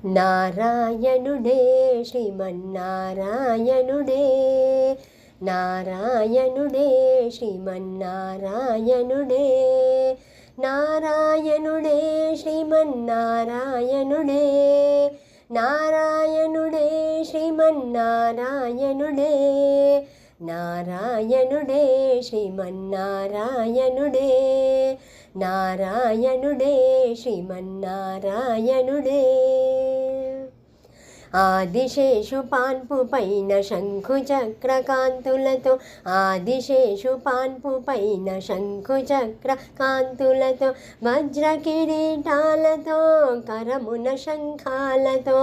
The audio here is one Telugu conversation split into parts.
నారాయణుడే శ్రీమన్నారాయణుడే నారాయణుడే శ్రీమన్నారాయణుడే నారాయణుడే శ్రీమన్నారాయణుడే నారాయణుడే శ్రీమన్నారాయణుడే నారాయణుడే శ్రీమన్నారాయణుడే నారాయణుడే శ్రీమన్నారాయణుడే ఆదిశేషు పాన్పు పైన శంఖు చక్ర కాంతులతో ఆదిశేషు పాన్పు పైన శంఖు చక్ర కాంతులతో వజ్ర కిరీటాలతో కరమున శంఖాలతో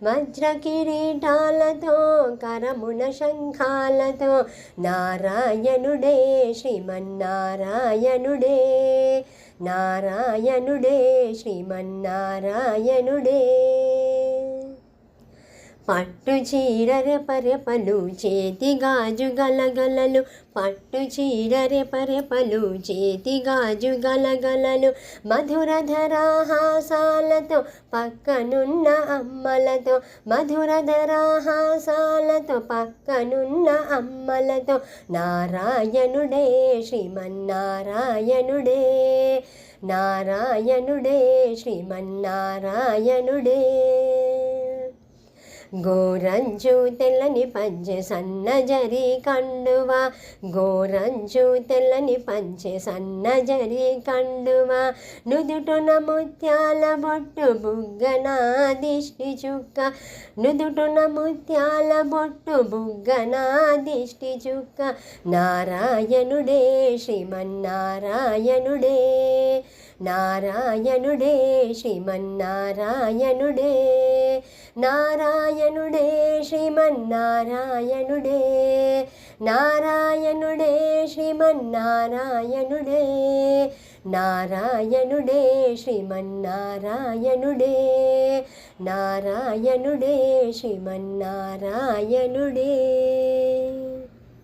వజ్ర కిరీటాలతో కరమున శంఖాలతో నారాయణుడే శ్రీమన్నారాయణుడే నారాయణుడే శ్రీమన్నారాయణుడే పట్టు చీర రెపరెపలు చేతి గాజు గలగలలు పట్టు చీర రెపరెపలు చేతి గాజు గలగలలు మధురధరాహాసాలతో పక్కనున్న అమ్మలతో మధురధరాహాసాలతో పక్కనున్న అమ్మలతో నారాయణుడే శ్రీమన్నారాయణుడే నారాయణుడే శ్రీమన్నారాయణుడే గోరంచు తెల్లని పంచె సన్నజరి కండువా గోరంచు తెల్లని పంచె సన్నజరి కండువా నుదుటున ముత్యాల బొట్టు బుగ్గన దిష్టి చుక్క నుదుటున ముత్యాల బొట్టు బుగ్గన దిష్టి చుక్క నారాయణుడే శ్రీమన్నారాయణుడే నారాయణుడే శ్రీమన్నారాయణుడే నారాయణుడే శ్రీమన్నారాయణుడే నారాయణుడే శ్రీమన్నారాయణుడే నారాయణుడే శ్రీమన్నారాయణుడే నారాయణుడే శ్రీమన్నారాయణుడే